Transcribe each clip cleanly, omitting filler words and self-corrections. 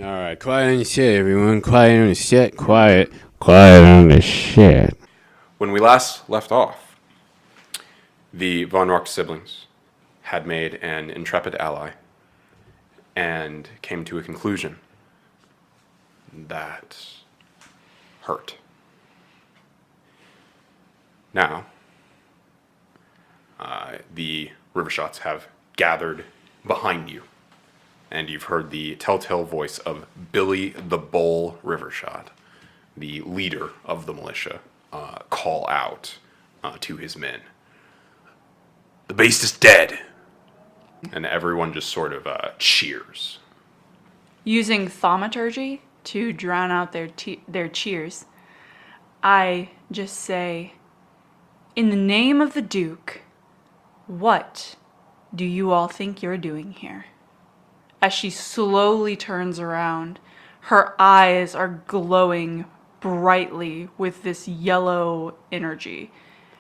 All right, quiet on the shit, everyone. Quiet on the shit. Quiet. Quiet on the shit. When we last left off, the von Rocht siblings had made an intrepid ally and came to a conclusion that hurt. Now, the Rivershots have gathered behind you, and you've heard the telltale voice of Billy the Bull Rivershot, the leader of the militia, call out to his men. The beast is dead! And everyone just sort of cheers. Using thaumaturgy to drown out their cheers, I just say, in the name of the Duke, what do you all think you're doing here? As she slowly turns around, her eyes are glowing brightly with this yellow energy.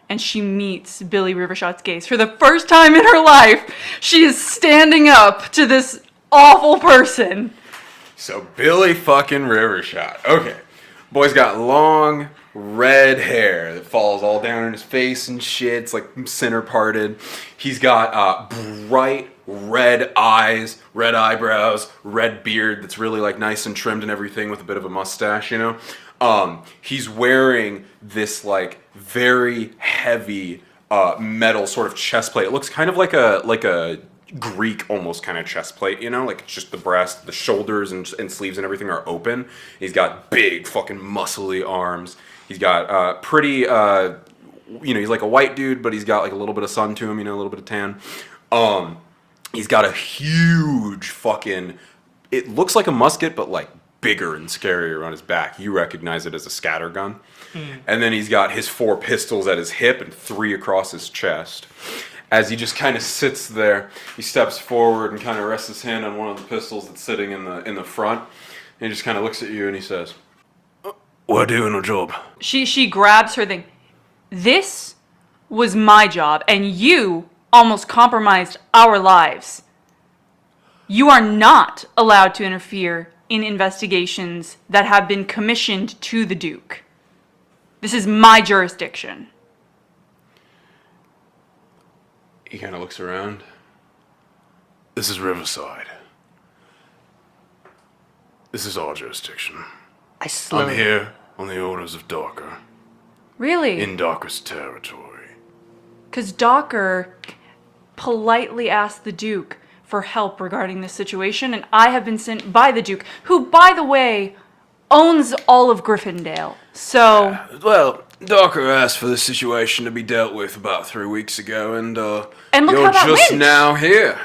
And she meets Billy Rivershot's gaze. For the first time in her life, she is standing up to this awful person. So Billy fucking Rivershot. Okay. Boy's got long red hair that falls all down in his face and shit. It's like center parted. He's got bright red eyes, red eyebrows, red beard that's really like nice and trimmed and everything with a bit of a mustache, you know? He's wearing this like very heavy metal sort of chest plate. It looks kind of like a Greek almost kind of chest plate, you know, like it's just the breast, the shoulders and sleeves and everything are open. He's got big fucking muscly arms. He's got pretty, he's like a white dude, but he's got like a little bit of sun to him, you know, a little bit of tan. He's got a huge fucking, it looks like a musket, but like bigger and scarier on his back. You recognize it as a scatter gun. And then he's got his 4 pistols at his hip and 3 across his chest. As he just kind of sits there, he steps forward and kind of rests his hand on one of the pistols that's sitting in the front. And he just kind of looks at you and he says, "We're doing a job." She grabs her thing. This was my job, and you almost compromised our lives. You are not allowed to interfere in investigations that have been commissioned to the Duke. This is my jurisdiction. He kind of looks around. This Riverside. This is our jurisdiction. I'm here on the orders of Docker. Really? In Docker's territory. Because Docker politely asked the Duke for help regarding this situation, and I have been sent by the Duke, who, by the way, owns all of Griffondale. So... Well, Docker asked for this situation to be dealt with about 3 weeks ago, and look you're how that just went. now here.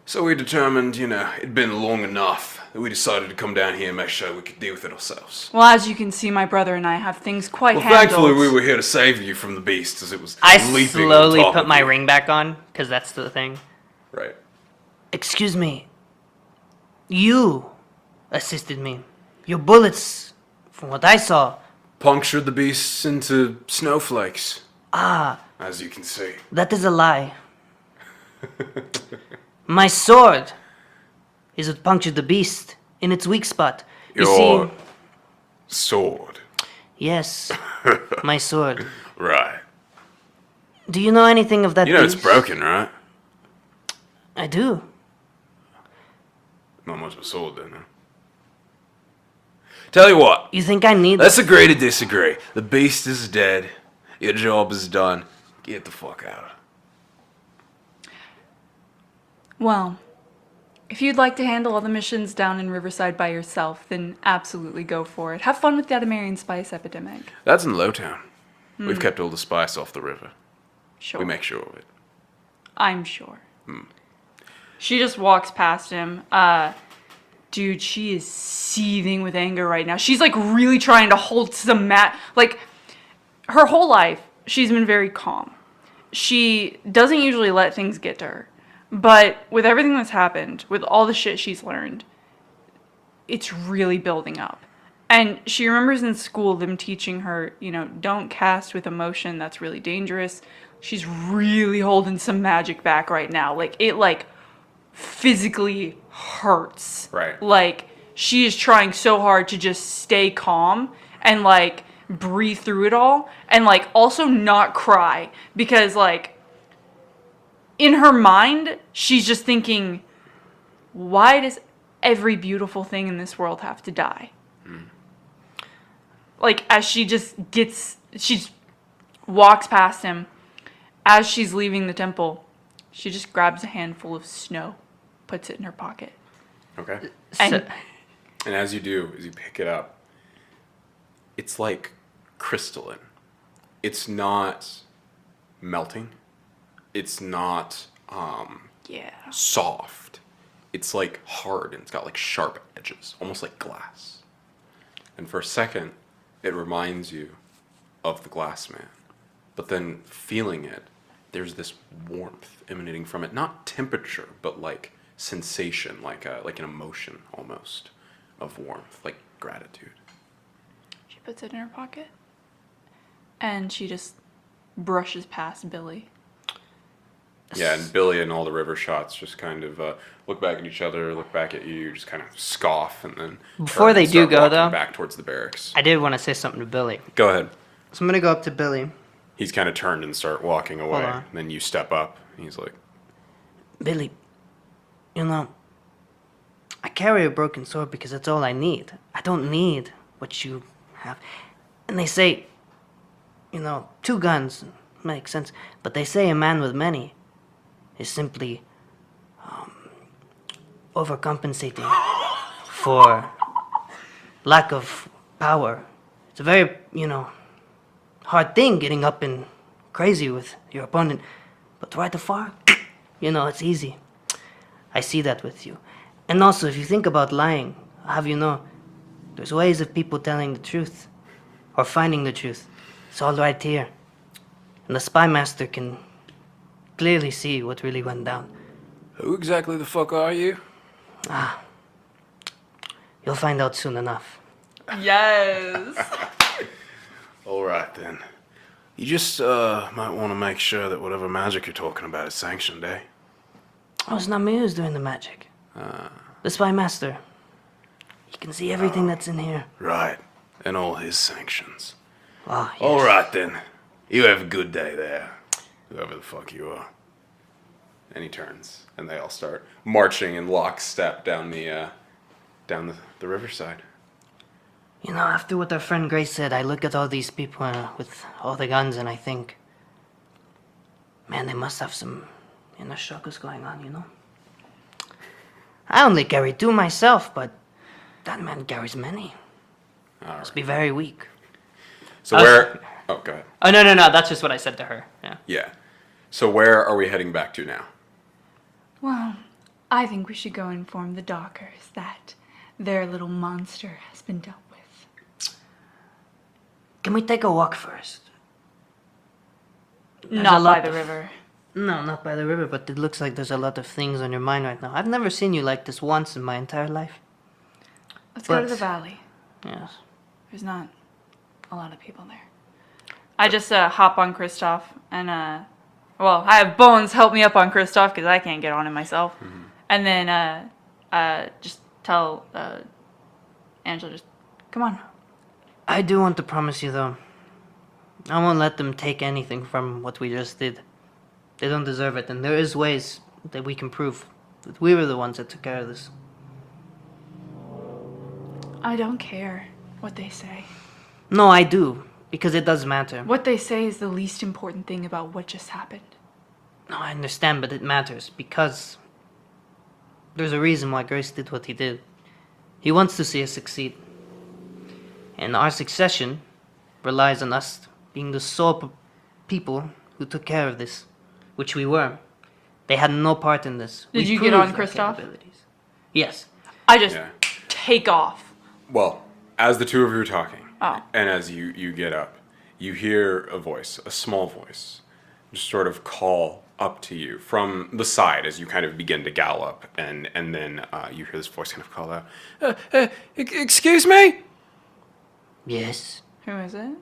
So we determined, it'd been long enough that we decided to come down here and make sure we could deal with it ourselves. Well, as you can see, my brother and I have things quite handled. Thankfully we were here to save you from the beast as it was I leaping on slowly top put of my you. ring back on, because that's the thing. Right. Excuse me. You assisted me. Your bullets, from what I saw... Punctured the beasts into snowflakes. Ah. As you can see. That is a lie. My sword is what punctured the beast in its weak spot. You Your see... sword. Yes, my sword. Right. Do you know anything of that You know beast? it's broken, right? I do. Not much of a sword then, huh? Tell you what. You think I need... Let's agree to disagree. The beast is dead. Your job is done. Get the fuck out. Well, if you'd like to handle all the missions down in Riverside by yourself, then absolutely go for it. Have fun with the Adamarian spice epidemic. That's in Lowtown. We've kept all the spice off the river. Sure. We make sure of it. I'm sure. She just walks past him. Dude, she is seething with anger right now. She's like really trying to hold some like her whole life, she's been very calm. She doesn't usually let things get to her. But with everything that's happened, with all the shit she's learned, it's really building up. And she remembers in school them teaching her, don't cast with emotion. That's really dangerous. She's really holding some magic back right now. Like, it physically hurts. Right. Like, she is trying so hard to just stay calm and like breathe through it all and like also not cry because like in her mind she's just thinking, why does every beautiful thing in this world have to die? Like as she walks past him, as she's leaving the temple, she just grabs a handful of snow, puts it in her pocket. Okay. And And as you do, as you pick it up, it's like crystalline. It's not melting. It's not soft. It's like hard and it's got like sharp edges, almost like glass. And for a second, it reminds you of the glass man. But then feeling it, there's this warmth emanating from it. Not temperature, but like sensation, like an emotion almost of warmth, like gratitude. she puts it in her pocket. And she just brushes past Billy. Yeah, and Billy and all the river shots just kind of look back at each other, look back at you, just kind of scoff, and then Before turn they and do start go, walking though, back towards the barracks. I did want to say something to Billy. Go ahead. So I'm going to go up to Billy. He's kind of turned and start walking away. on. And then you step up, and he's like, Billy, you know, I carry a broken sword because that's all I need. I don't need what you have. And they say, you know, 2 guns makes sense. But they say a man with many is simply overcompensating for lack of power. It's a very, hard thing getting up and crazy with your opponent. But right to far, it's easy. I see that with you. And also, if you think about lying, I'll have you know, there's ways of people telling the truth or finding the truth. It's all right here. And the spy master can clearly see what really went down. "Who exactly the fuck are you?" You'll find out soon enough. Yes. All right, then. You just might want to make sure that whatever magic you're talking about is sanctioned, eh? Oh, it's not me who's doing the magic. The spy master. He can see everything that's in here. Right. And all his sanctions. Oh, yes. All right, then. You have a good day there. Whoever the fuck you are. And he turns, and they all start marching in lockstep down the riverside. After what our friend Grace said, I look at all these people with all the guns and I think, man, they must have some inner struggles going on, I only carry 2 myself, but that man carries many. Must be very weak. So where... Oh, go ahead. Oh, no, that's just what I said to her. Yeah. Yeah. So where are we heading back to now? Well, I think we should go inform the dockers that their little monster has been dealt with. Can we take a walk first? There's a Not by lot the of- river. No, not by the river, but it looks like there's a lot of things on your mind right now. I've never seen you like this once in my entire life. Let's go to But- the valley. Yes. There's not a lot of people there. I just hop on Kristoff and, I have Bones help me up on Kristoff because I can't get on it myself. Mm-hmm. And then just tell Angelo, just come on. I do want to promise you, though, I won't let them take anything from what we just did. They don't deserve it, and there is ways that we can prove that we were the ones that took care of this. I don't care what they say. No, I do, because it does matter. What they say is the least important thing about what just happened. No, I understand, but it matters, because there's a reason why Grace did what he did. He wants to see us succeed. And our succession relies on us being the sole people who took care of this, which we were. They had no part in this. Did We you get proved on our Kristoff? capabilities. Yes. I just Yeah. take off. Well, as the two of you are talking, Oh. and as you get up, you hear a voice, a small voice, just sort of call up to you from the side as you kind of begin to gallop, and then you hear this voice kind of call out, "Excuse me?" Yes. Who is it?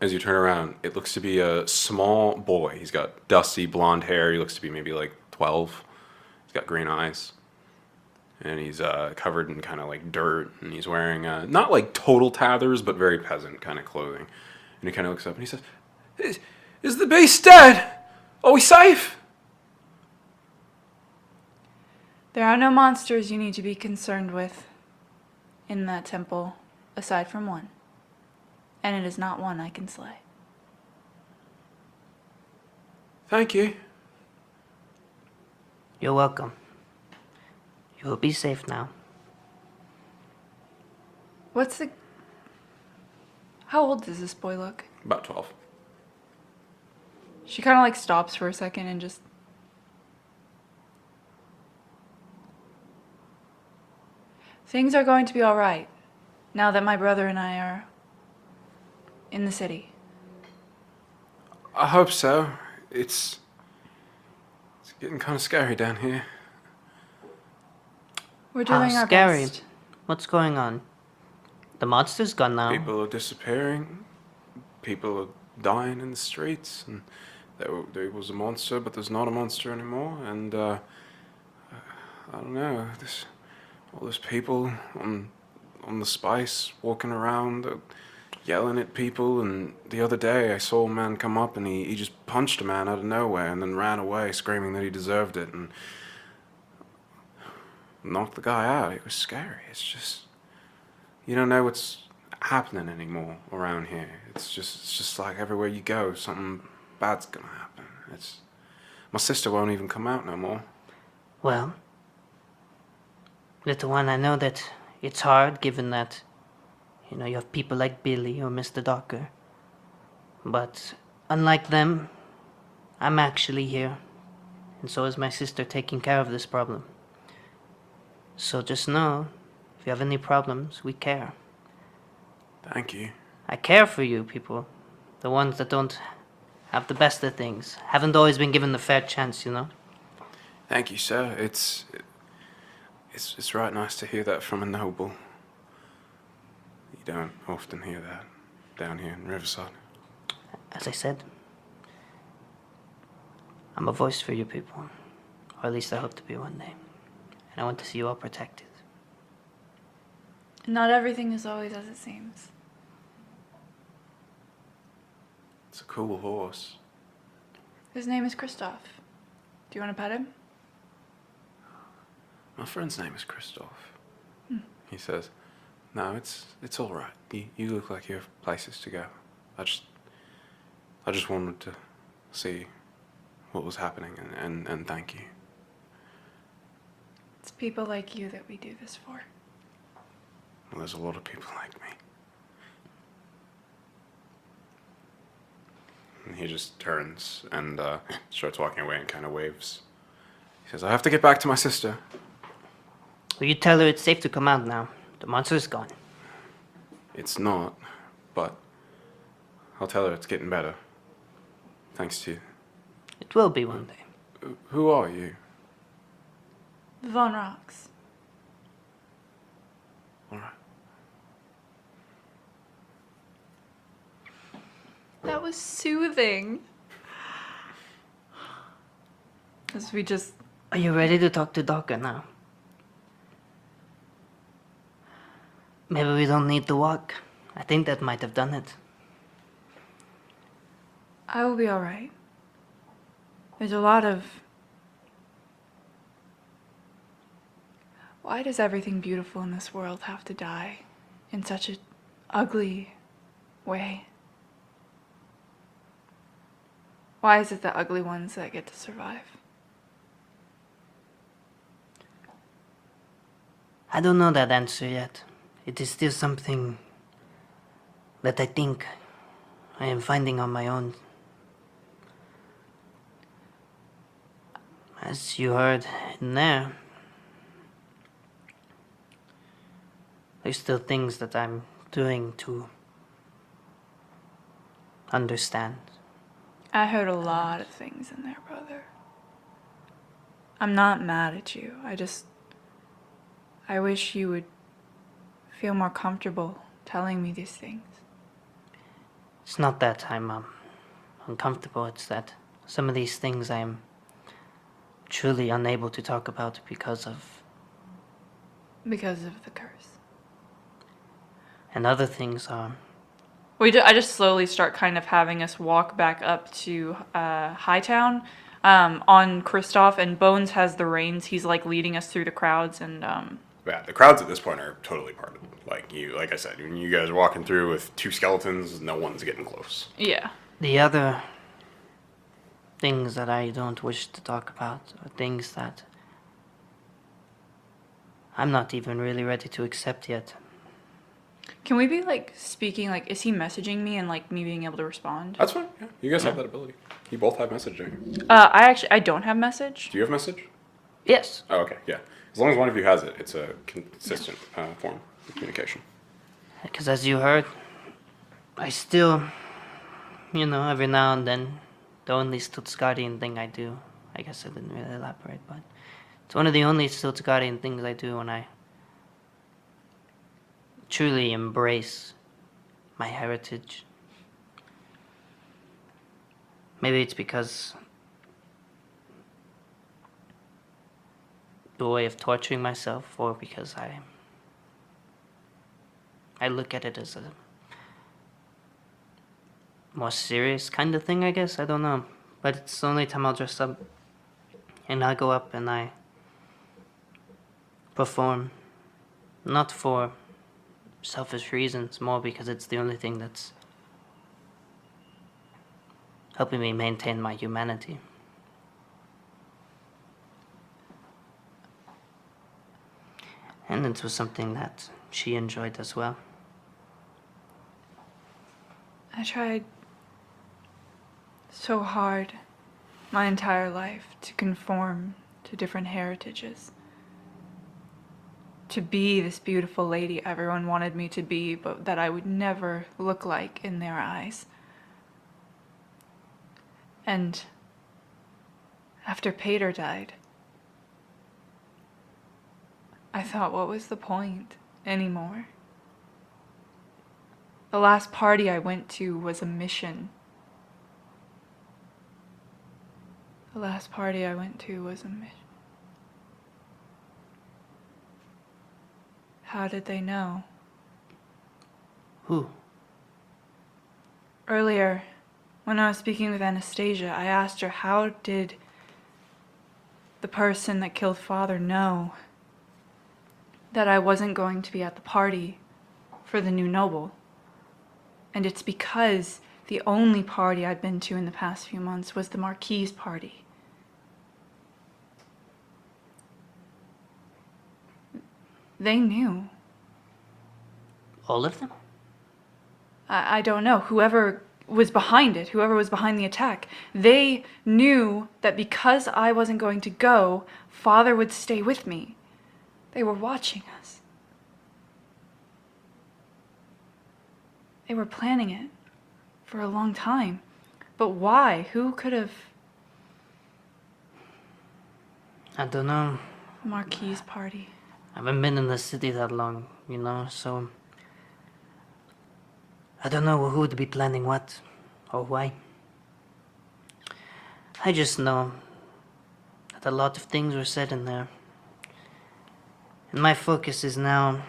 As you turn around, it looks to be a small boy. He's got dusty blonde hair. He looks to be maybe like 12. He's got green eyes. and he's covered in kind of like dirt, and he's wearing not like total tathers, but very peasant kind of clothing. And he kind of looks up and he says, is the beast dead? Are we safe? There are no monsters you need to be concerned with in that temple, aside from one. And it is not one I can slay. Thank you. You're welcome. You will be safe now. What's the... How old does this boy look? About 12. She kind of like stops for a second and just... Things are going to be all right now that my brother and I are in the city. I hope so. It's getting kind of scary down here. We're doing How our scary. best. What's going on? The monster's gone now. People are disappearing. People are dying in the streets. And there was a monster, but there's not a monster anymore. And I don't know. All these people on the spice walking around, yelling at people. And the other day, I saw a man come up and he just punched a man out of nowhere and then ran away, screaming that he deserved it, and knocked the guy out. It was scary. It's just, you don't know what's happening anymore around here. It's just like everywhere you go, something bad's gonna happen. My sister won't even come out no more. Well, little one, I know that it's hard given that, you have people like Billy or Mr. Docker. But unlike them, I'm actually here. And so is my sister taking care of this problem. So just know, if you have any problems, we care. Thank you. I care for you people. The ones that don't have the best of things. Haven't always been given the fair chance, Thank you, sir. It's right nice to hear that from a noble. You don't often hear that down here in Riverside. As I said, I'm a voice for you people. Or at least I hope to be one day. And I want to see you all protected. Not everything is always as it seems. It's a cool horse. His name is Kristoff. Do you want to pet him? My friend's name is Christoph. He says, no, it's all right. You look like you have places to go. I just wanted to see what was happening and thank you. It's people like you that we do this for. Well, there's a lot of people like me. And he just turns and starts walking away and kind of waves. He says, I have to get back to my sister. Will you tell her it's safe to come out now? The monster's gone. It's not, but I'll tell her it's getting better. Thanks to you. It will be one day. Who are you? The Von Rocks. All right. That was soothing. As we just... Are you ready to talk to Docker now? Maybe we don't need to walk. I think that might have done it. I will be alright. There's a lot of... Why does everything beautiful in this world have to die in such an ugly way? Why is it the ugly ones that get to survive? I don't know that answer yet. It is still something that I think I am finding on my own. As you heard in there's still things that I'm doing to understand. I heard a lot of things in there, brother. I'm not mad at you. I wish you would feel more comfortable telling me these things. It's not that I'm uncomfortable, it's that some of these things I am truly unable to talk about because of Because of the curse. And other things are. I just slowly start kind of having us walk back up to Hightown on Kristoff, and Bones has the reins. He's like leading us through the crowds, and Yeah, the crowds at this point are totally parted. Like I said, when you guys are walking through with two skeletons, no one's getting close. yeah. The other things that I don't wish to talk about are things that I'm not even really ready to accept yet. Can we be like speaking, like, is he messaging me and like me being able to respond? That's fine. Yeah, you guys have that ability. You both have messaging. I don't have message. Do you have message? Yes. Oh, okay, yeah. As long as one of you has it, it's a consistent form of communication. Because as you heard, I still, every now and then, the only Stuttgartian thing I do, I guess I didn't really elaborate, but it's one of the only Stuttgartian things I do when I truly embrace my heritage. Maybe it's because the way of torturing myself, or because I look at it as a more serious kind of thing, I guess. I don't know. But it's the only time I'll dress up. And I go up and I perform. Not for selfish reasons, more because it's the only thing that's helping me maintain my humanity. And it was something that she enjoyed as well. I tried so hard my entire life to conform to different heritages. To be this beautiful lady everyone wanted me to be, but that I would never look like in their eyes. And after Pater died, I thought, what was the point anymore? The last party I went to was a mission. The last party I went to was a mission. How did they know? Who? Earlier, when I was speaking with Anastasia, I asked her, how did the person that killed Father know that I wasn't going to be at the party for the new noble? And it's because the only party I'd been to in the past few months was the Marquis's party. They knew. All of them? I don't know. Whoever was behind it, whoever was behind the attack, they knew that because I wasn't going to go, Father would stay with me. They were watching us. They were planning it for a long time. But why? Who could have? I don't know. Marquis's party. I haven't been in the city that long, so I don't know who would be planning what or why. I just know that a lot of things were said in there. And my focus is now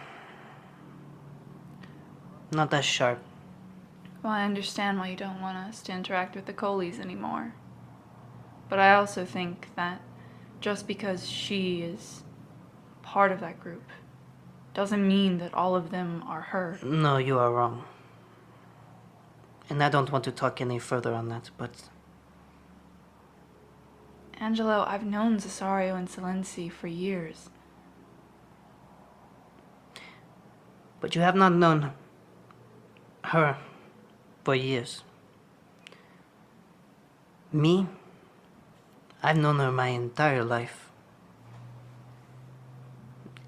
not as sharp. Well, I understand why you don't want us to interact with the Coleys anymore. But I also think that just because she is part of that group doesn't mean that all of them are her. No, you are wrong. And I don't want to talk any further on that, but Angelo, I've known Cesario and Silenzi for years. But you have not known her for years. Me, I've known her my entire life.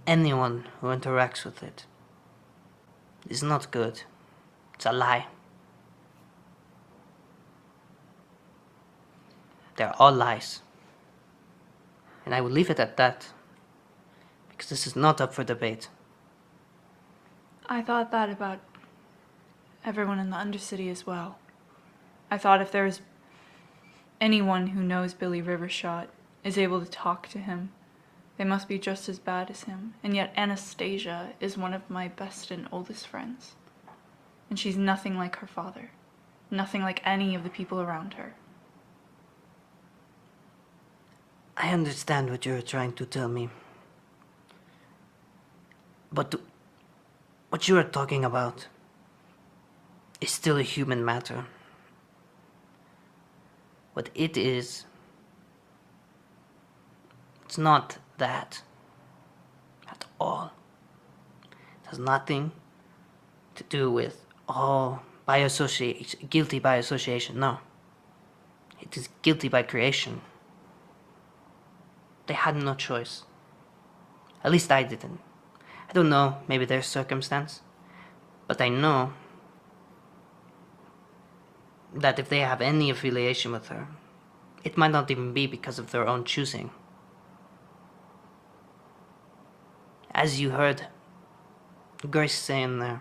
Anyone who interacts with it is not good. It's a lie. They're all lies. And I will leave it at that, because this is not up for debate. I thought that about everyone in the Undercity as well. I thought if there's anyone who knows Billy Rivershot, is able to talk to him, They must be just as bad as him, and yet Anastasia is one of my best and oldest friends. And she's nothing like her father, nothing like any of the people around her. I understand what you're trying to tell me. But what you are talking about is still a human matter. What it is, it's not that at all. It has nothing to do with all guilty by association. No. It is guilty by creation. They had no choice. At least I didn't. I don't know, maybe there's circumstance, but I know that if they have any affiliation with her, it might not even be because of their own choosing. As you heard Grace saying there,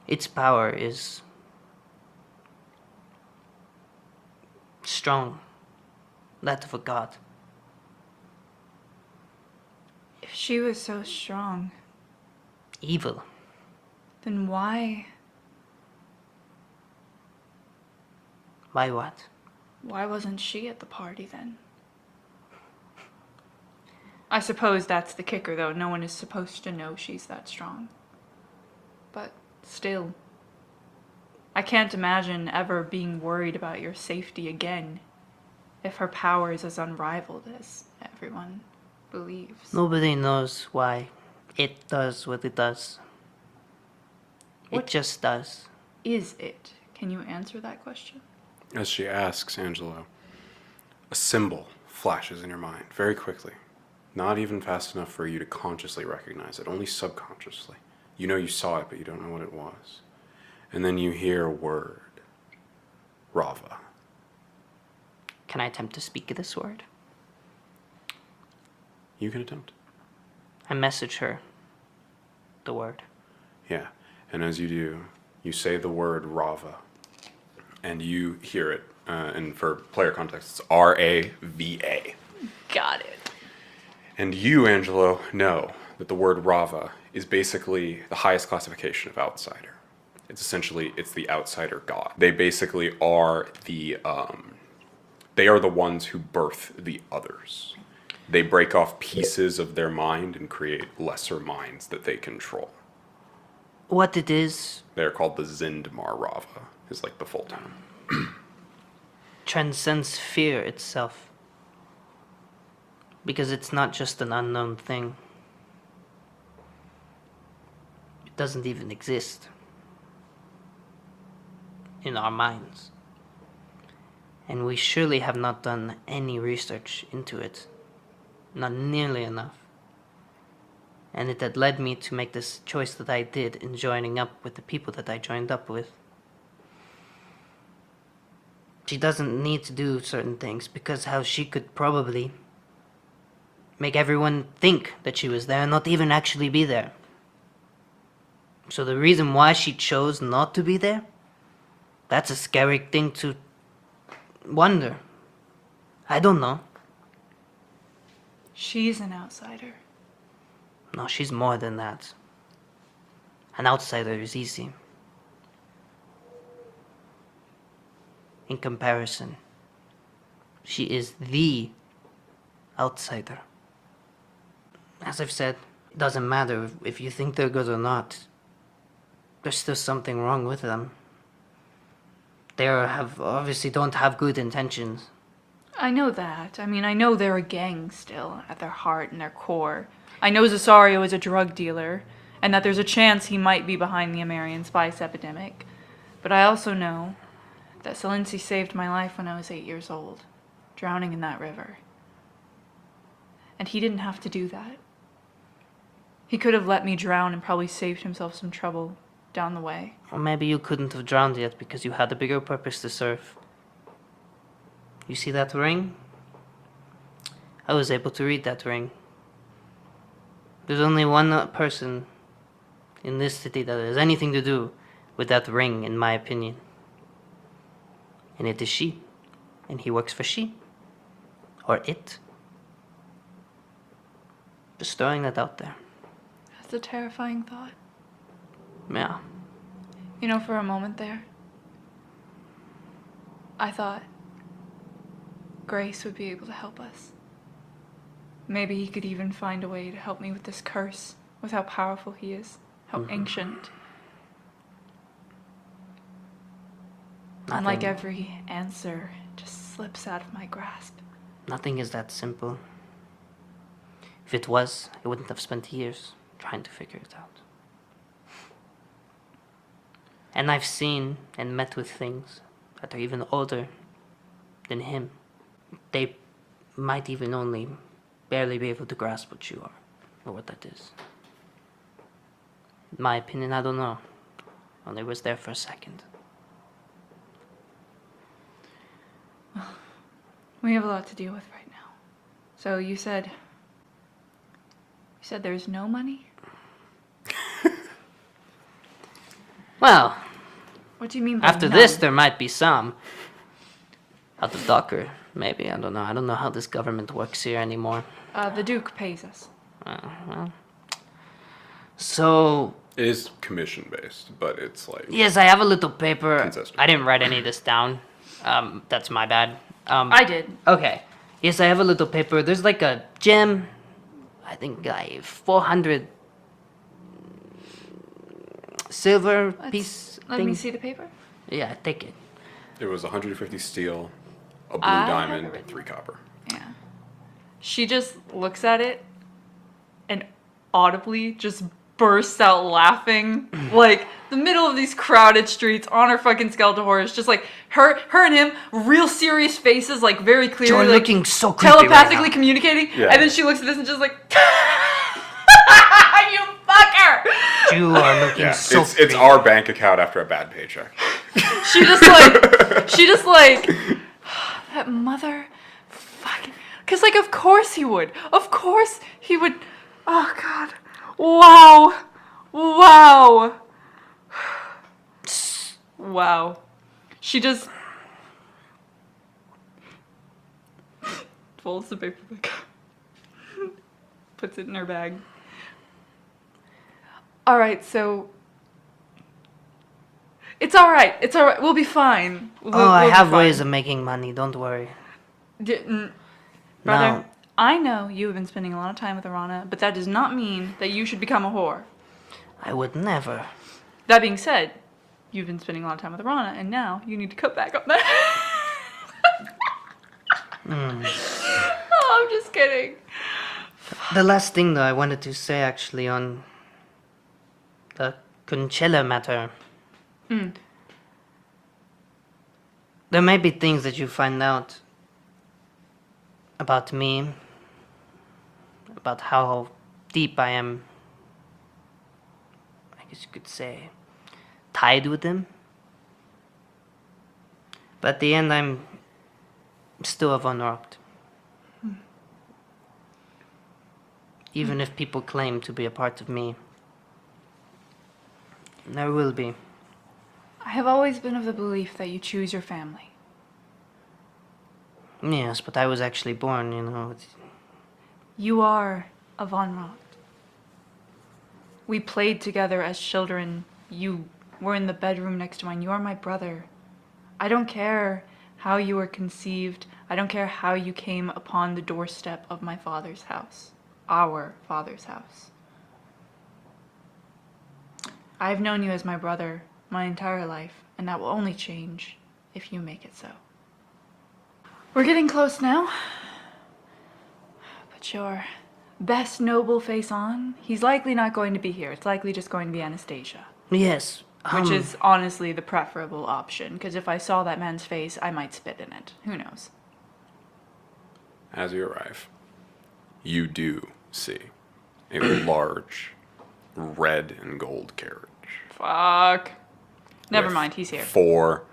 its power is strong, that of a god. If she was so strong, Evil. then why By what? wasn't she at the party then? I suppose that's the kicker, though. No one is supposed to know she's that strong. But still, I can't imagine ever being worried about your safety again if her power is as unrivaled as everyone believes. Nobody knows why it does what it does. What It just does. is it? Can you answer that question? As she asks, Angelo, a symbol flashes in your mind very quickly. Not even fast enough for you to consciously recognize it, only subconsciously. You know you saw it, but you don't know what it was. And then you hear a word. Rava. Can I attempt to speak this word? You can attempt. I message her the word. Yeah. And as you do, you say the word Rava. And you hear it. And for player context, it's R-A-V-A. Got it. And you, Angelo, know that the word Rava is basically the highest classification of outsider. It's the outsider god. They basically are the ones who birth the others. They break off pieces of their mind and create lesser minds that they control. What it is They're called the Zindmar Rava, is like the full term. transcends fear itself. Because it's not just an unknown thing. It doesn't even exist in our minds. And we surely have not done any research into it. Not nearly enough. And it had led me to make this choice that I did in joining up with the people that I joined up with. She doesn't need to do certain things because how she could probably make everyone think that she was there and not even actually be there. So the reason why she chose not to be there, that's a scary thing to wonder. I don't know. She's an outsider. No, she's more than that. An outsider is easy. In comparison, she is the outsider. As I've said, it doesn't matter if you think they're good or not. There's still something wrong with them. They obviously don't have good intentions. I know that. I mean, I know they're a gang still, at their heart and their core. I know Zasario is a drug dealer, and that there's a chance he might be behind the Amarian spice epidemic. But I also know that Salinsi saved my life when I was 8 years old, drowning in that river. And he didn't have to do that. He could have let me drown and probably saved himself some trouble down the way. Or maybe you couldn't have drowned yet because you had a bigger purpose to serve. You see that ring? I was able to read that ring. There's only one person in this city that has anything to do with that ring, in my opinion. And it is she. And he works for she. Or it. Just throwing that out there. That's a terrifying thought. Yeah. You know, for a moment there, I thought Grace would be able to help us. Maybe he could even find a way to help me with this curse, with how powerful he is, how ancient. And like every answer, it just slips out of my grasp. Nothing is that simple. If it was, I wouldn't have spent years trying to figure it out. And I've seen and met with things that are even older than him. They might even only barely be able to grasp what you are, or what that is. In my opinion, I don't know. Only was there for a second. We have a lot to deal with right now. So you said there's no money? Well, What do you mean by after none? this, there might be some. Out of Docker, maybe. I don't know. I don't know how this government works here anymore. The Duke pays us. Well. So, It is commission based, but it's like yes, I have a little paper. Consistent. I didn't write any of this down. That's my bad. I did. Okay. Yes, I have a little paper. There's like a gem. I think 400 silver piece Let thing. me see the paper. Yeah, take it. it was 150 steel, a blue I diamond, have it. 3 copper. Yeah. She just looks at it and audibly just bursts out laughing. Like, the middle of these crowded streets on her fucking skeletal horse. Just like her and him, real serious faces, like very clearly. You're like, looking so creepy right telepathically now. communicating. Yeah. And then she looks at this and just like, you fucker! You are looking Yeah, so it's creepy. our bank account after a bad paycheck. She just like, that mother fucking, cause like, of course he would. Oh God. Wow. She just folds the paper back up, puts it in her bag. All right, so it's all right. We'll be fine. I We'll be have fine. ways of making money. Don't worry. Brother, No. I know you have been spending a lot of time with Arana, but that does not mean that you should become a whore. I would never. That being said, you've been spending a lot of time with Arana, and now you need to cut back on that. Oh, I'm just kidding. The last thing, though, I wanted to say actually on the Conchella matter. There may be things that you find out about me, about how deep I am, I guess you could say, tied with him. But at the end, I'm still a Von Rocht. Even if people claim to be a part of me. There will be. I have always been of the belief that you choose your family. Yes, but I was actually born, You are a Von Rocht. We played together as children. You were in the bedroom next to mine. You are my brother. I don't care how you were conceived. I don't care how you came upon the doorstep of my father's house. Our father's house. I've known you as my brother my entire life, and that will only change if you make it so. We're getting close now. Put your best noble face on. He's likely not going to be here. It's likely just going to be Anastasia. Yes. Which is honestly the preferable option, because if I saw that man's face, I might spit in it. Who knows? As you arrive, you do see a large red and gold carriage. Fuck. Never with mind, he's here. 4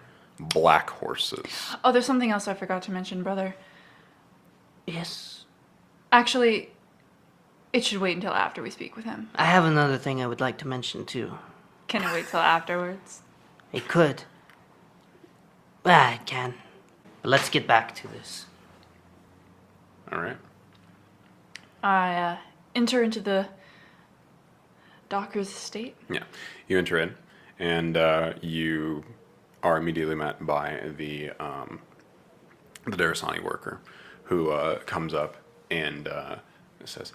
black horses. Oh, there's something else I forgot to mention, brother. Yes. Actually, it should wait until after we speak with him. I have another thing I would like to mention too. Can it wait till afterwards? It could. Well, it can. But let's get back to this. All right. I enter into the doctor's estate? Yeah, you enter in, and you are immediately met by the Darasani worker, who comes up and says,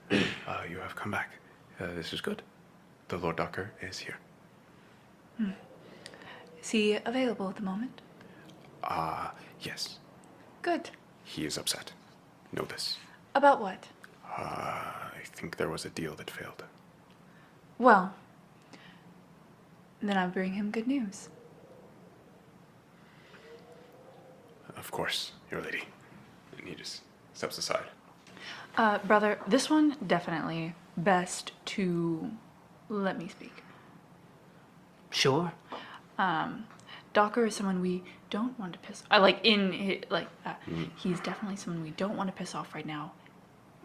you have come back. This is good. The Lord Doctor is here. Is he available at the moment? Yes, Good. he is upset. Know this. About what? I think there was a deal that failed. Well, then I bring him good news. Of course, your lady. And he just steps aside. Brother, this one definitely best to let me speak. Sure. Docker is someone we don't want to piss. He's definitely someone we don't want to piss off right now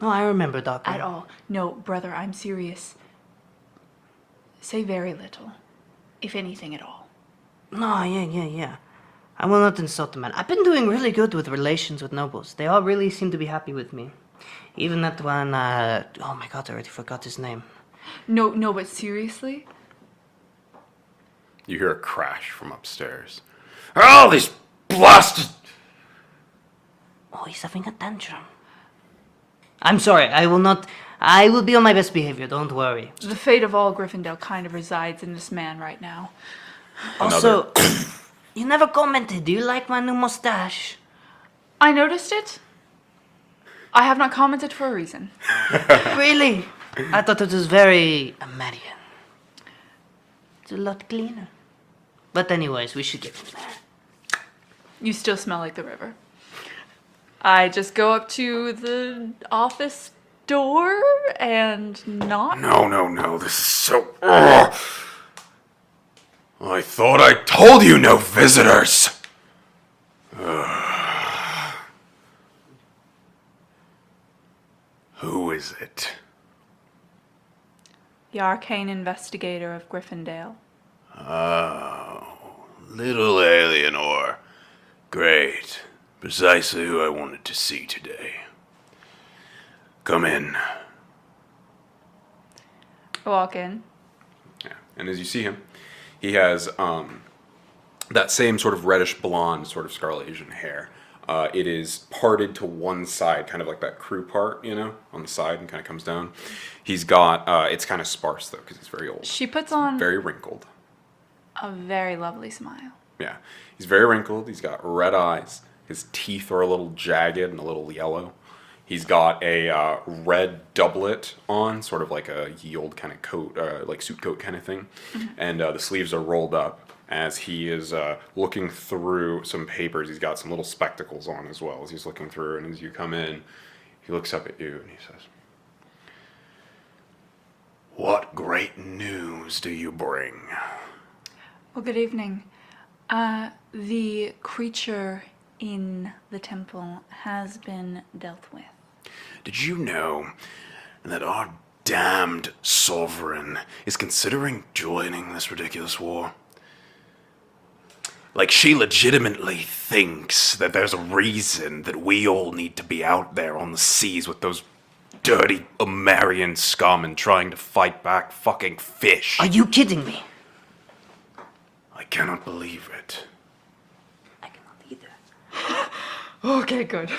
No, I remember, Doctor. at all. No, brother, I'm serious. Say very little, if anything at all. No, yeah. I will not insult the man. I've been doing really good with relations with nobles. They all really seem to be happy with me. Even that one, oh my god, I already forgot his name. No, but seriously? You hear a crash from upstairs. Oh, these blasted... Oh, he's having a tantrum. I'm sorry, I will be on my best behavior, don't worry. The fate of all Griffondale kind of resides in this man right now. Also, you never commented, do you like my new mustache? I noticed it. I have not commented for a reason. Really? I thought it was very American. It's a lot cleaner. But anyways, we should get in there. You still smell like the river. I just go up to the office door and knock. No, this is so... Ugh. I thought I told you no visitors! Ugh. Who is it? The arcane investigator of Griffondale. Oh, little Aeleanor. Great. Precisely who I wanted to see today. Come in. I walk in. Yeah. And as you see him, he has that same sort of reddish blonde, sort of Scarlet Asian hair. It is parted to one side, kind of like that crew part, on the side, and kind of comes down. He's got, it's kind of sparse though, because he's very old. She puts on Very wrinkled. a very lovely smile. Yeah. He's very wrinkled. He's got red eyes. His teeth are a little jagged and a little yellow. He's got a red doublet on, sort of like a ye old kind of coat, like suit coat kind of thing. Mm-hmm. And the sleeves are rolled up as he is looking through some papers. He's got some little spectacles on as well as he's looking through. And as you come in, he looks up at you and he says, "What great news do you bring?" Well, good evening. The creature in the temple has been dealt with. Did you know that our damned sovereign is considering joining this ridiculous war? Like, she legitimately thinks that there's a reason that we all need to be out there on the seas with those dirty Amarian scum and trying to fight back fucking fish. Are you kidding me? I cannot believe it. I cannot either. Okay, good.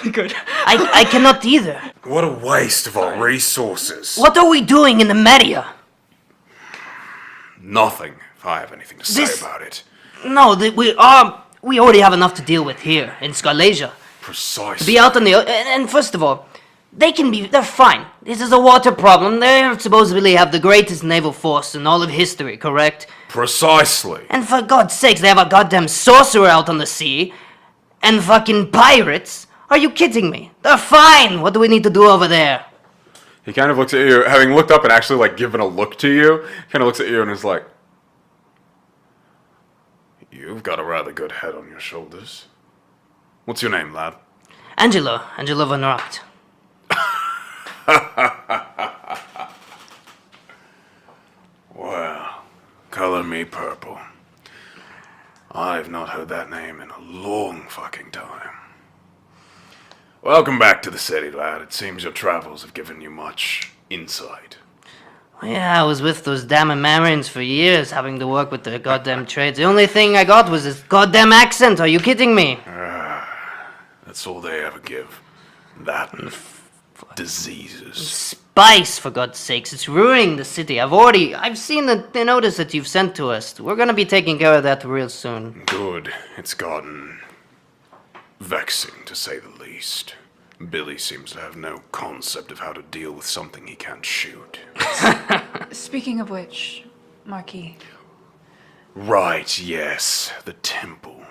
I cannot either. What a waste of our resources. What are we doing in the Media? Nothing, if I have anything to say This- about it. No, we already have enough to deal with here in Scalasia. Precisely. Be out on the and first of all, they're fine. This is a water problem. They supposedly have the greatest naval force in all of history, correct? Precisely. And for God's sakes, they have a goddamn sorcerer out on the sea, and fucking pirates. Are you kidding me? They're fine. What do we need to do over there? He kind of looks at you, having looked up and actually, like, given a look to you, kind of looks at you and is like, "You've got a rather good head on your shoulders. What's your name, lad?" Angelo von Rocht. Well, color me purple. I've not heard that name in a long fucking time. Welcome back to the city, lad. It seems your travels have given you much insight. Yeah, I was with those damn Amarians for years, having to work with their goddamn trades. The only thing I got was this goddamn accent. Are you kidding me? That's all they ever give. That and diseases. Spice, for God's sakes. It's ruining the city. I've seen the notice that you've sent to us. We're gonna be taking care of that real soon. Good. It's gotten vexing, to say the least. Billy seems to have no concept of how to deal with something he can't shoot. Speaking of which, Marquis, Right, yes. The temple.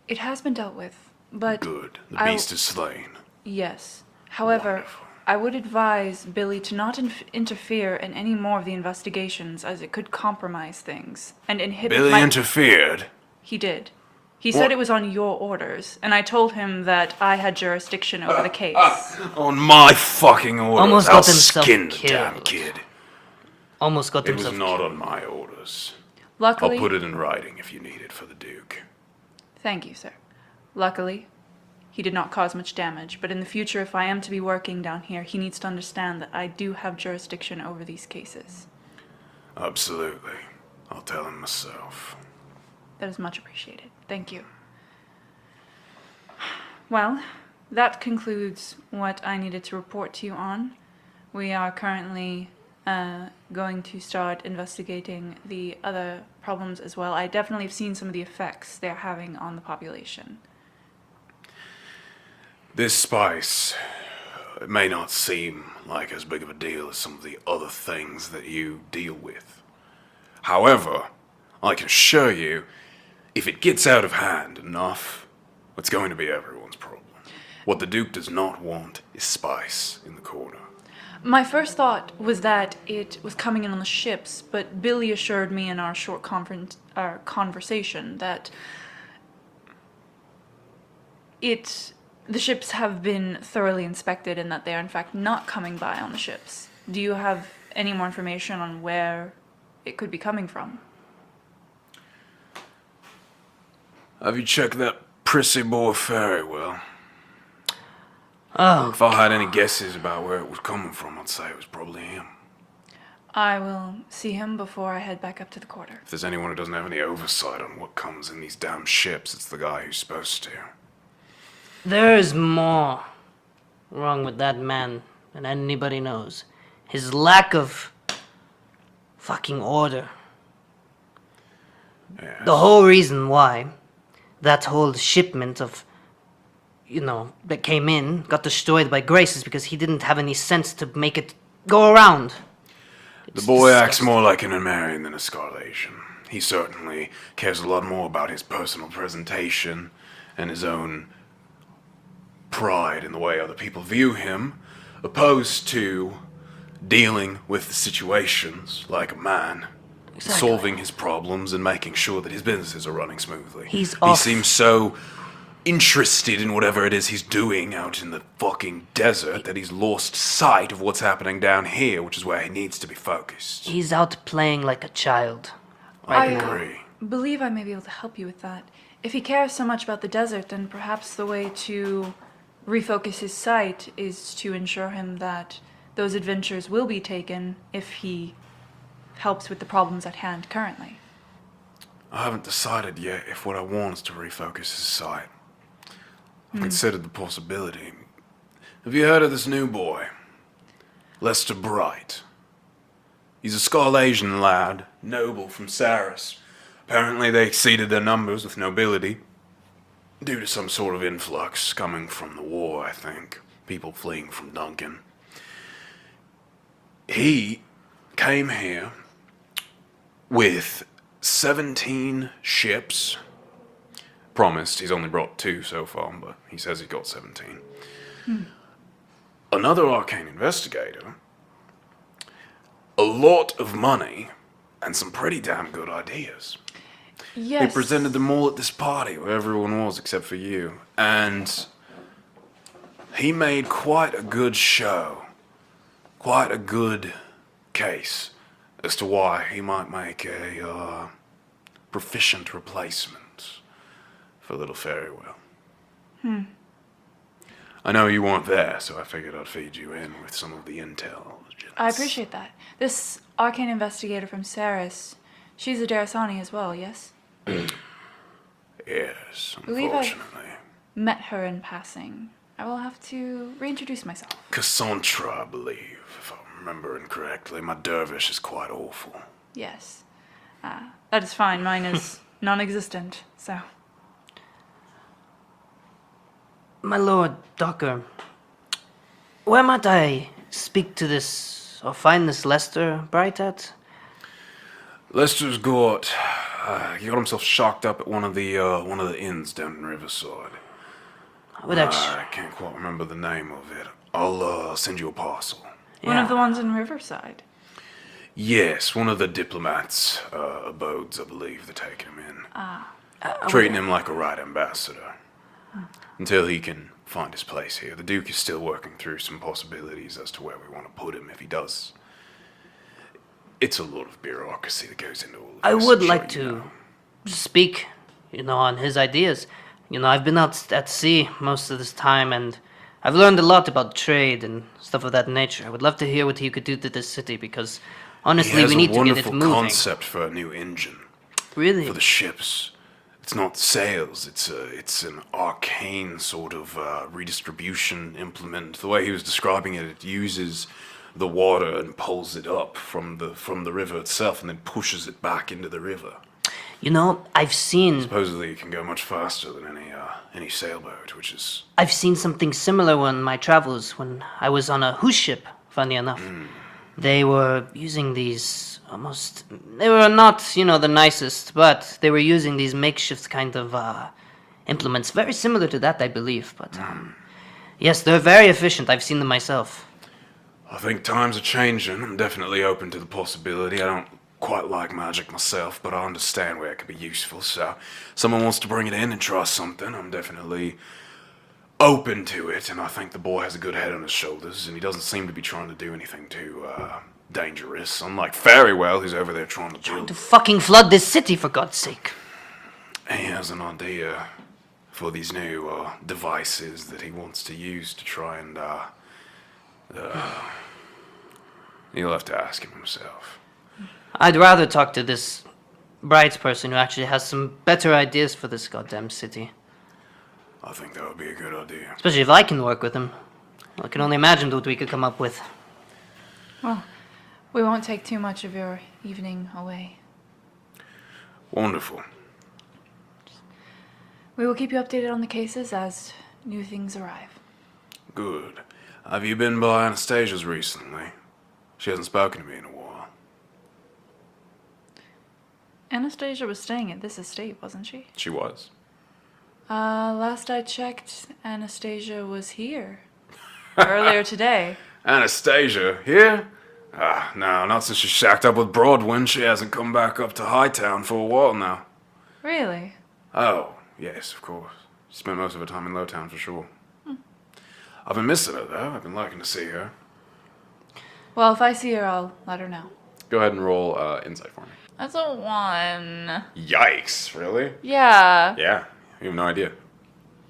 it has been dealt with, but Good. The beast is slain. yes. However, Wonderful. I would advise Billy to not interfere in any more of the investigations, as it could compromise things and inhibit Billy my... interfered. He did. He said it was on your orders, and I told him that I had jurisdiction over the case. On my fucking orders. Almost I'll got himself skin the damn killed. kid. Almost got It was himself not killed. on my orders. Luckily, I'll put it in writing if you need it for the Duke. thank you, sir. Luckily, he did not cause much damage, but in the future, if I am to be working down here, he needs to understand that I do have jurisdiction over these cases. Absolutely. I'll tell him myself. That is much appreciated. Thank you. Well, that concludes what I needed to report to you on. We are currently going to start investigating the other problems as well. I definitely have seen some of the effects they're having on the population. This spice, it may not seem like as big of a deal as some of the other things that you deal with. However, I can assure you, if it gets out of hand enough, it's going to be everyone's problem. What the Duke does not want is spice in the corner. My first thought was that it was coming in on the ships, but Billy assured me in our short conversation that the ships have been thoroughly inspected and that they are in fact not coming by on the ships. Do you have any more information on where it could be coming from? Have you checked that prissy boy very well? Oh, If I had any guesses about where it was coming from, I'd say it was probably him. I will see him before I head back up to the quarter. If there's anyone who doesn't have any oversight on what comes in these damn ships, it's the guy who's supposed to. there's more wrong with that man than anybody knows. His lack of fucking order. Yes. The whole reason why that whole shipment of, that came in got destroyed by Grace is because he didn't have any sense to make it go around. The boy acts more like an Amarian than a Scarlation. He certainly cares a lot more about his personal presentation and his own pride in the way other people view him, opposed to dealing with the situations like a man, solving his problems and making sure that his businesses are running smoothly. He's He off. seems so interested in whatever it is he's doing out in the fucking desert that he's lost sight of what's happening down here, which is where he needs to be focused. He's out playing like a child. I I- agree. Believe I may be able to help you with that. If he cares so much about the desert, then perhaps the way to refocus his sight is to ensure him that those adventures will be taken if he helps with the problems at hand currently. I haven't decided yet if what I want is to refocus his sight. I've considered the possibility. Have you heard of this new boy? Lester Bright. He's a Scarlasian lad, noble from Saris. Apparently they exceeded their numbers with nobility, due to some sort of influx coming from the war, I think. People fleeing from Duncan. He came here with 17 ships. Promised, he's only brought 2 so far, but he says he's got 17. Another arcane investigator, a lot of money, and some pretty damn good ideas. Yes. He presented them all at this party where everyone was except for you. And he made quite a good show, quite a good case as to why he might make a proficient replacement for little Fairy Will. I know you weren't there, so I figured I'd feed you in with some of the intel. I appreciate that. This arcane investigator from Saris, she's a Darasani as well, yes? Yes, Believe I've- unfortunately. Met her in passing. I will have to reintroduce myself. Cassandra, I believe, if I'm remembering correctly. My dervish is quite awful. Yes. That is fine. Mine is non-existent, so. My lord, Docker, where might I speak to this, or find this Lester Bright at? Lester's got he got himself shocked up at one of the inns down in Riverside. I can't quite remember the name of it. I'll send you a parcel. One of the ones in Riverside. Yes, one of the diplomats' abodes, I believe, they're taking him in. Treating him like a right ambassador. Until he can find his place here. The Duke is still working through some possibilities as to where we want to put him if he does. It's a lot of bureaucracy that goes into all of this. I would I'm like sure you to know. speak, on his ideas. I've been out at sea most of this time, and I've learned a lot about trade and stuff of that nature. I would love to hear what he could do to this city, because honestly, we need to get it He has a moving. wonderful concept for a new engine Really? for the ships. It's not sails. It's an arcane sort of redistribution implement. The way he was describing it, it uses the water and pulls it up from the river itself, and then pushes it back into the river. I've seen Supposedly, it can go much faster than any sailboat, which is I've seen something similar on my travels when I was on a whose ship, funny enough. They were using these they were not, the nicest, but they were using these makeshift kind of implements, very similar to that, I believe. But yes, they're very efficient. I've seen them myself. I think times are changing. I'm definitely open to the possibility. I don't quite like magic myself, but I understand where it could be useful. So, someone wants to bring it in and try something, I'm definitely open to it. And I think the boy has a good head on his shoulders, and he doesn't seem to be trying to do anything too dangerous. Unlike Farrywell, who's over there trying to build. To fucking flood this city, for God's sake. He has an idea for these new devices that he wants to use to try and. You'll have to ask him himself. I'd rather talk to this Bright person who actually has some better ideas for this goddamn city. I think that would be a good idea. Especially if I can work with him. I can only imagine what we could come up with. Well, we won't take too much of your evening away. Wonderful. We will keep you updated on the cases as new things arrive. Good. Have you been by Anastasia's recently? She hasn't spoken to me in a while. Anastasia was staying at this estate, wasn't she? She was. Last I checked, Anastasia was here. Earlier today. Anastasia, here? No, not since she shacked up with Broadwin. She hasn't come back up to Hightown for a while now. Really? Oh, yes, of course. She spent most of her time in Lowtown for sure. I've been missing her, though. I've been liking to see her. Well, if I see her, I'll let her know. Go ahead and roll insight for me. That's a 1. Yikes, really? Yeah. Yeah, you have no idea.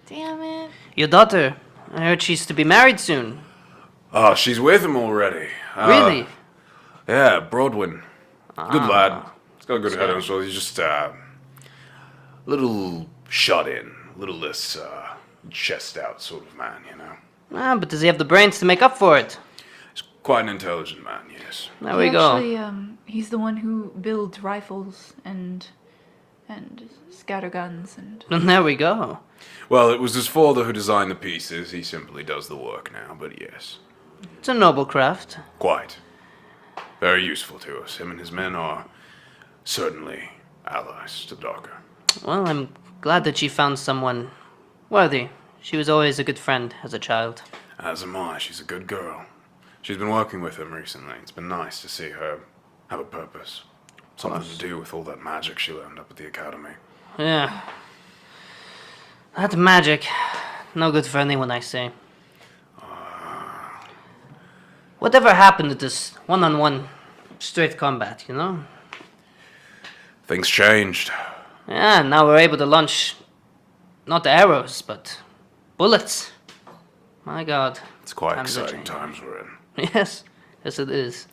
Damn it. Your daughter, I heard she's to be married soon. Oh, she's with him already. Really? Yeah, Broadwin. Good lad. He's got a good head on his shoulders. He's just a little shut in, a little less chest out sort of man, you know. But does he have the brains to make up for it? He's quite an intelligent man, yes. There we go. Actually, he's the one who builds rifles and scatterguns and... And there we go. Well, it was his father who designed the pieces. He simply does the work now, but yes. It's a noble craft. Quite. Very useful to us. Him and his men are certainly allies to Docker. Well, I'm glad that she found someone worthy. She was always a good friend as a child. As am I. She's a good girl. She's been working with him recently. It's been nice to see her have a purpose. Something to do with all that magic she learned up at the academy. Yeah. That magic. No good for anyone, I say. Whatever happened to this one-on-one straight combat, you know? Things changed. Yeah, now we're able to launch not arrows, but bullets. My God. It's quite Times are exciting changing. times we're in. Yes. Yes, it is.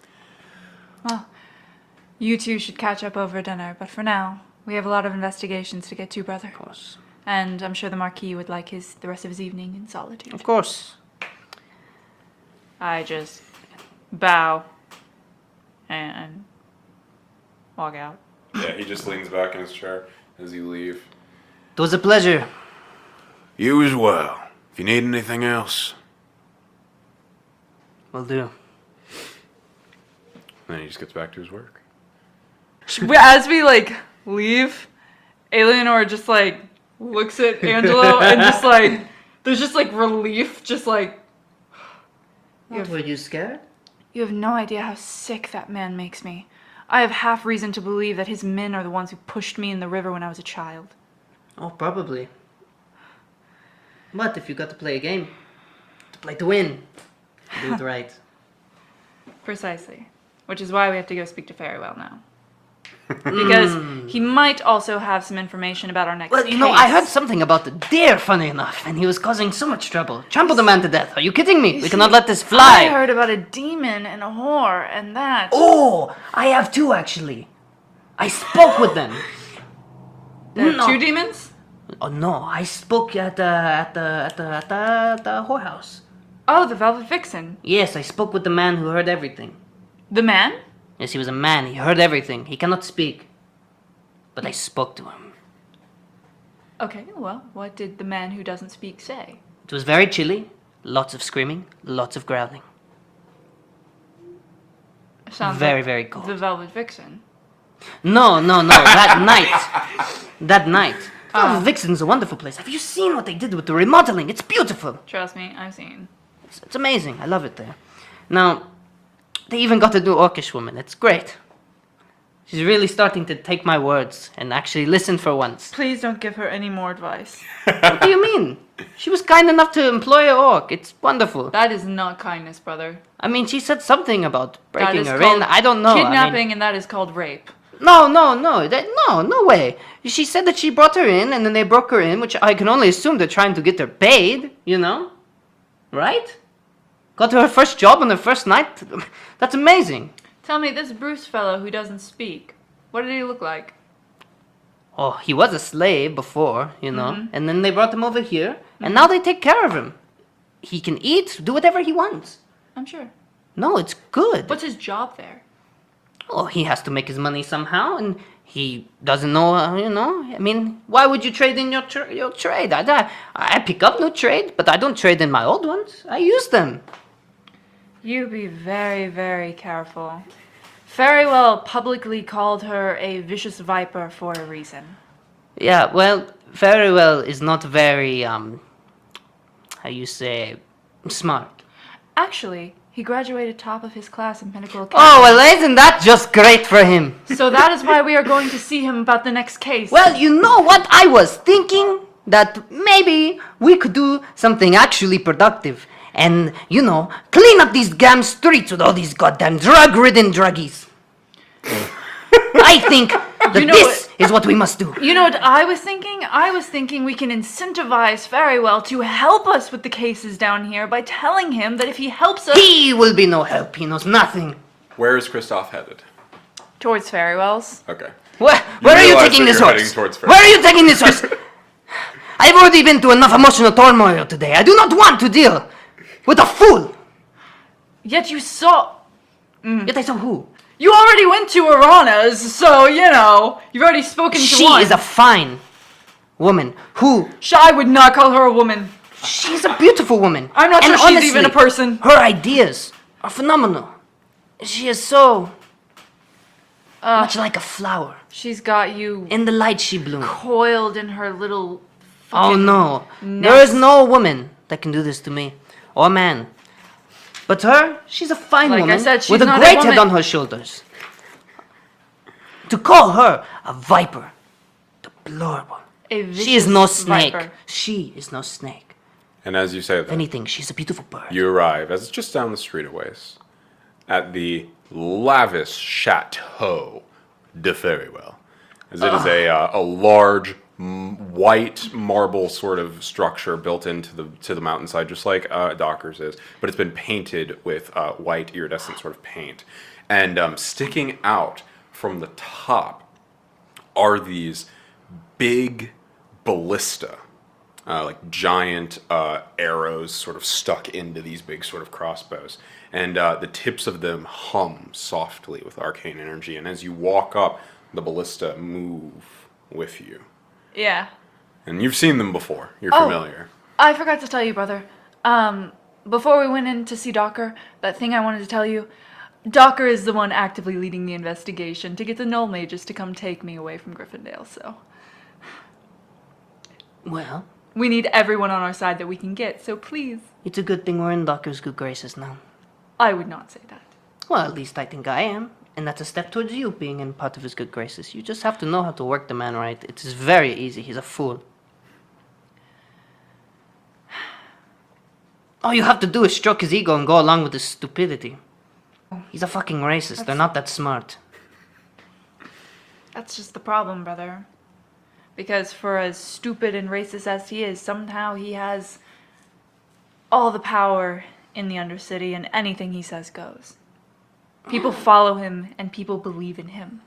You two should catch up over dinner, but for now, we have a lot of investigations to get to, brother. Of course. And I'm sure the Marquis would like the rest of his evening in solitude. Of course. I just bow and walk out. Yeah, he just leans back in his chair as you leave. It was a pleasure. You as well. If you need anything else. Will do. Then he just gets back to his work. As we leave, Aeleanor just looks at Angelo and just there's just relief, just What, were you scared? you have no idea how sick that man makes me. I have half reason to believe that his men are the ones who pushed me in the river when I was a child. Oh, probably. But if you got to play a game, to play to win, do it right. Precisely. Which is why we have to go speak to Farewell now. Because he might also have some information about our next Well, you know, I heard something about the deer, funny enough, and he was causing so much trouble. Trampled the man to death. Are you kidding me? We cannot let this I fly. heard about a demon and a whore and that. Oh, I have two, actually. I spoke with them. There are No. 2 demons? Oh, no, I spoke at the whorehouse. Oh, the Velvet Vixen. Yes, I spoke with the man who heard everything. The man? Yes, he was a man. He heard everything. He cannot speak. But I spoke to him. Okay, well, what did the man who doesn't speak say? It was very chilly. Lots of screaming. Lots of growling. Sounds Very, like very cold. The Velvet Vixen. No. That night. That night. Oh, Vixen's a wonderful place. Have you seen what they did with the remodeling? It's beautiful. Trust me, I've seen. It's amazing. I love it there. Now, they even got a new orcish woman. It's great. She's really starting to take my words and actually listen for once. Please don't give her any more advice. What do you mean? She was kind enough to employ an orc. It's wonderful. That is not kindness, brother. I mean, she said something about That breaking is her called in. I don't know. kidnapping, and that is called rape. No. No way. She said that she brought her in, and then they broke her in, which I can only assume they're trying to get her paid, you know? Right? Got her first job on her first night? That's amazing. Tell me, this Bruce fellow who doesn't speak, what did he look like? Oh, he was a slave before, you know, and then they brought him over here, and now they take care of him. He can eat, do whatever he wants. I'm sure. No, it's good. What's his job there? Oh, he has to make his money somehow, and he doesn't know, you know. I mean, why would you trade in your trade? I pick up new trade, but I don't trade in my old ones. I use them. You be very, very careful. Farewell publicly called her a vicious viper for a reason. Yeah, well, very well is not very, how you say, smart. Actually, he graduated top of his class in Pinnacle Academy. Oh, well, isn't that just great for him? So that is why we are going to see him about the next case. Well, you know what I was thinking? That maybe we could do something actually productive. And, you know, clean up these damn streets with all these goddamn drug-ridden druggies. I think that You know this is what we must do. You know what I was thinking? I was thinking we can incentivize Farewell to help us with the cases down here by telling him that if he helps us He will be no help. He knows nothing. Where is Kristoff headed? towards Farewell's. Okay. Where are you realize taking that this you're horse? heading towards Where are you taking this horse? I've already been through enough emotional turmoil today. I do not want to deal with a fool. Yet you saw. Yet I saw who? You already went to Arana's, so, you know, you've already spoken to She one. is a fine woman who... I would not call her a woman. She's a beautiful woman. I'm not And sure she's even a person. Her ideas are phenomenal. She is so... much like a flower. She's got you In the light she blooms. coiled in her little Oh fucking no. nest. There is no woman that can do this to me. Or man. But her, she's a fine Like I woman said, she's with a not a great head woman. on her shoulders. To call her a viper, deplorable. A She is no vicious snake. viper. She is no snake. And as you say If that, anything, she's a beautiful bird. you arrive, as it's just down the street a ways, at the lavish Chateau de Ferrywell. As it is a large, white marble sort of structure built into the mountainside, just like Docker's is, but it's been painted with white iridescent sort of paint. And sticking out from the top are these big ballista, like giant arrows sort of stuck into these big sort of crossbows. And the tips of them hum softly with arcane energy. And as you walk up, the ballista move with you. Yeah. And you've seen them before. You're familiar. I forgot to tell you, brother. Before we went in to see Docker, that thing I wanted to tell you, Docker is the one actively leading the investigation to get the Null Mages to come take me away from Griffondale, so... Well, We need everyone on our side that we can get, so please. it's a good thing we're in Doctor's good graces now. I would not say that. Well, at least I think I am. And that's a step towards you being in part of his good graces. You just have to know how to work the man right. It is very easy. He's a fool. All you have to do is stroke his ego and go along with his stupidity. He's a fucking racist. They're not that smart. That's just the problem, brother. Because for as stupid and racist as he is, somehow he has all the power in the Undercity, and anything he says goes. People follow him, and people believe in him.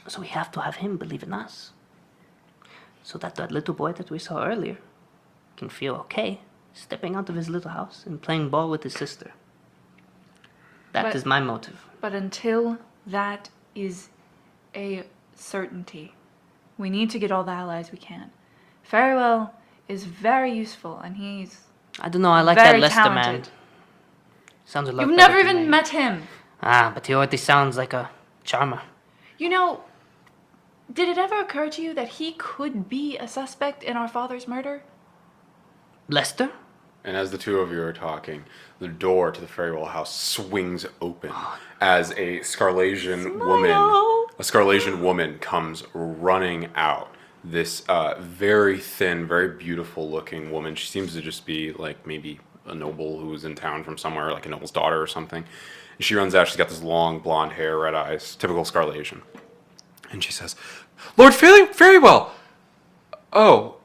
So we have to have him believe in us. So that little boy that we saw earlier can feel okay stepping out of his little house and playing ball with his sister. That is my motive. But until that is a certainty, we need to get all the allies we can. Farewell is very useful, and he's I don't know, I like very that Lester man. talented. Sounds a lot You've better never to even me. met him. Ah, but he already sounds like a charmer. You know, did it ever occur to you that he could be a suspect in our father's murder? Lester? And as the two of you are talking, the door to the Ferrywell house swings open as a Scarlasian woman comes running out. This very thin, very beautiful looking woman. She seems to just be like maybe a noble who was in town from somewhere, like a noble's daughter or something. And she runs out. She's got this long blonde hair, red eyes, typical Scarlasian. And she says, "Lord Ferrywell! Oh,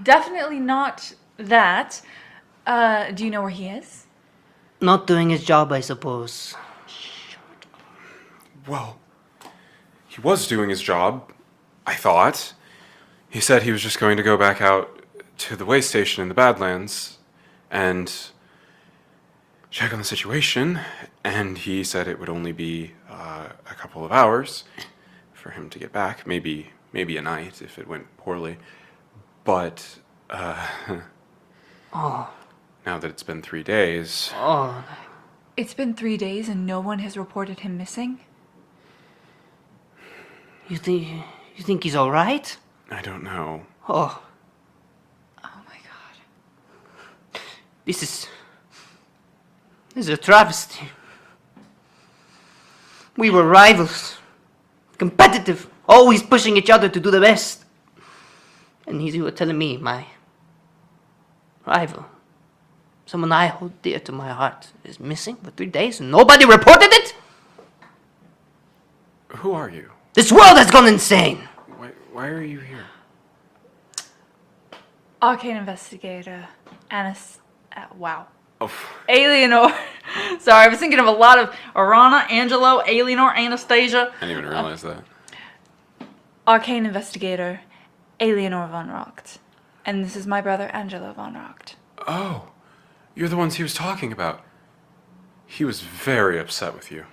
Definitely not that. Do you know where he is? Not doing his job, I suppose. well, he was doing his job, I thought. He said he was just going to go back out to the way station in the Badlands and check on the situation, and he said it would only be a couple of hours for him to get back, maybe a night if it went poorly. But now that it's been 3 days, Oh, It's been 3 days and no one has reported him missing? you think he's all right? I don't know. Oh, Oh my god. this is a travesty. We were rivals, competitive, always pushing each other to do the best. And you were telling me my rival, someone I hold dear to my heart, is missing for 3 days and nobody reported it? Who are you? This world has gone insane. Why are you here? Arcane investigator. Wow. Oh, Aeleanor. Sorry, I was thinking of a lot of Arana, Angelo, Aeleanor, Anastasia. I didn't even realize that. Arcane investigator, Aeleanor von Rocht. And this is my brother, Angelo von Rocht. Oh, you're the ones he was talking about. He was very upset with you.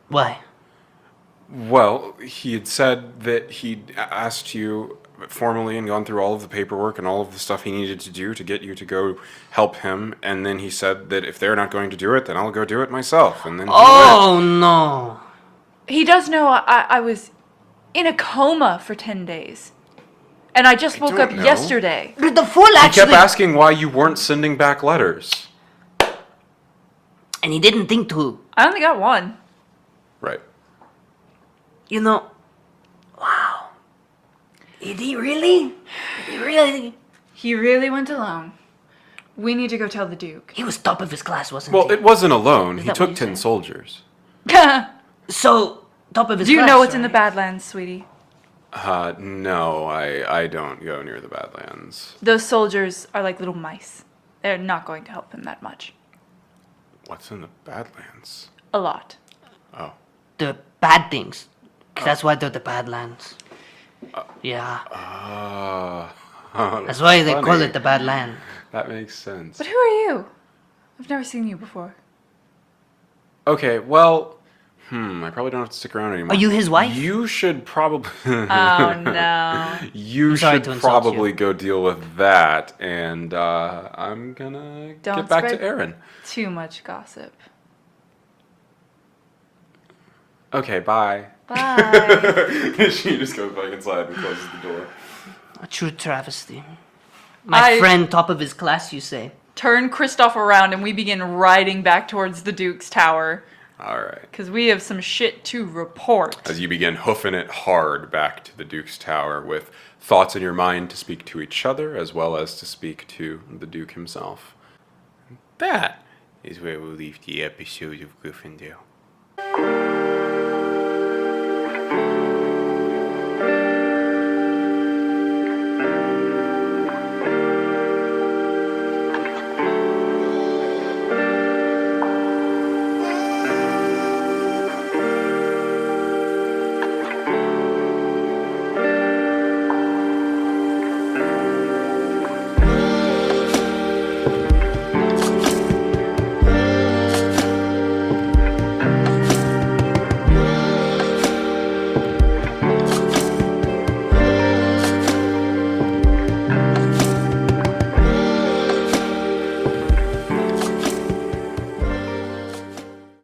Why? Well, he had said that he'd asked you formally and gone through all of the paperwork and all of the stuff he needed to do to get you to go help him, and then he said that if they're not going to do it, then I'll go do it myself, and then he went. Oh no. He does know I was in a coma for 10 days. And I just woke up don't know. yesterday. But the fool He actually... kept asking why you weren't sending back letters. And he didn't think to. I only got one. Right. You know... Wow. Did he really? Did he really? He really went alone. We need to go tell the Duke. He was top of his class, wasn't Well, he? it wasn't alone. Is He that what took you 10 said? soldiers. So, top of his Do you class, know what's in the right? Badlands, sweetie? No, I don't go near the Badlands. Those soldiers are like little mice. They're not going to help him that much. What's in the Badlands? A lot. Oh. The bad things. 'Cause that's why they're the Badlands. Yeah. That's why they call it the Badland. That makes sense. But who are you? I've never seen you before. Okay, well, I probably don't have to stick around anymore. Are you his wife? You should probably. Oh no. You I'm sorry should to insult probably you. go deal with that, and I'm gonna Don't get back to spread- Aaron. Too much gossip. Okay, bye. Bye. She just goes back inside and closes the door. A true travesty. My friend, top of his class, you say? Turn Kristoff around and we begin riding back towards the Duke's tower. All right. Because we have some shit to report. As you begin hoofing it hard back to the Duke's tower with thoughts in your mind to speak to each other as well as to speak to the Duke himself. That is where we'll leave the episode of Griffondale.